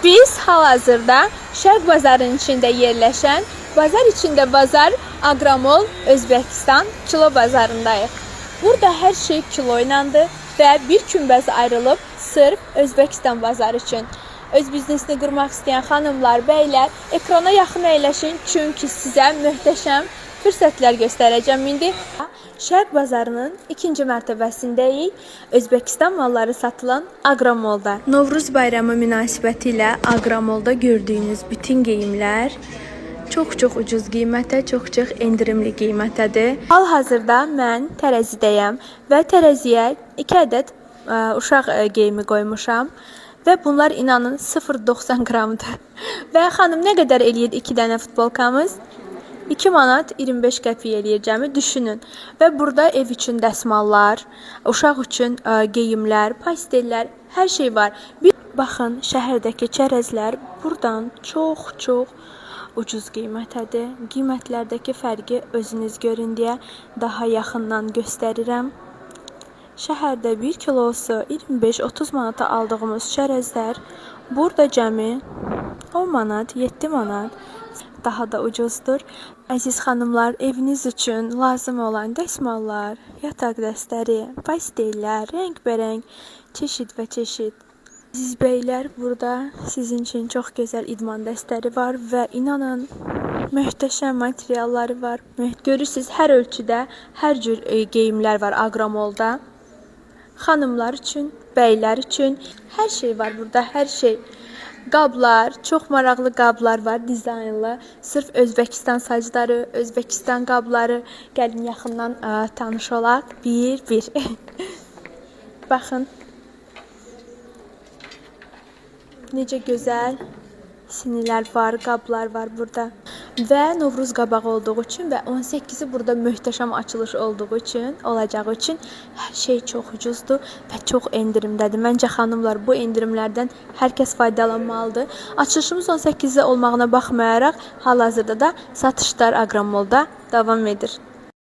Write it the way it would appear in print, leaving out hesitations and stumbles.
Biz hal-hazırda Şərq bazarının içində yerləşən Bazar içində Bazar Agramol Özbəkistan kilo bazarındayıq. Burada hər şey kilo ilandı və bir günbəz ayrılıb sırf Özbəkistan bazarı üçün. Öz biznesini qurmaq istəyən xanımlar, bəylər ekrana yaxın əyləşin, çünki sizə möhtəşəm fürsətlər göstərəcəm indi. Şərq bazarının ikinci mərtəbəsindəyik. Özbəkistan malları satılan Agramolda. Novruz bayramı münasibəti ilə Agramolda gördüyünüz bütün geyimlər çox ucuz qiymətə, çox endirimli qiymətədir. Hal-hazırda mən tərəzidəyəm və tərəziyə 2 ədəd uşaq geyimi qoymuşam. Və bunlar inanın 0,90 qramdır. Və xanım, nə qədər eləyir 2 dənə futbolkamız? 2 manat 25 qəpik eləyir cəmi, düşünün. Və burada ev üçün dəsmallar, uşaq üçün geyimlər, pastellər, hər şey var. Baxın, şəhərdəki çərəzlər buradan çox ucuz qiymətədir. Qiymətlərdəki fərqi özünüz görün deyə daha yaxından göstərirəm. Şəhərdə 1 kilosu 25-30 manata aldığımız çərəzlər burada cəmi 10 manat, 7 manat daha da ucuzdur. Əziz xanımlar, eviniz üçün lazım olan dəsmallar, yataq dəstəri, pastellər, rəngbərəng, çeşid və çeşid. Əziz bəylər, burada sizin üçün çox gözəl idman dəstəri var və inanın möhtəşəm materialları var. Görürsünüz, hər ölçüdə, hər cür geyimlər var Agramolda. Xanımlar üçün, bəylər üçün hər şey var burada, hər şey. Qablar, çox maraqlı qablar var, dizaynlı. Sırf Özbəkistan sacları, Özbəkistan qabları. Gəlin yaxından tanış olaq. Bir. Baxın. Necə gözəl sinilər var, qablar var burada. Və Novruz qabağı olduğu üçün və 18-i burada möhtəşəm açılış olduğu üçün, olacağı üçün hər şey çox ucuzdur və çox endirimdədir. Məncə xanımlar, bu endirimlərdən hər kəs faydalanmalıdır. Açılışımız 18-də olmağına baxmayaraq, hal-hazırda da satışlar Agramolda davam edir.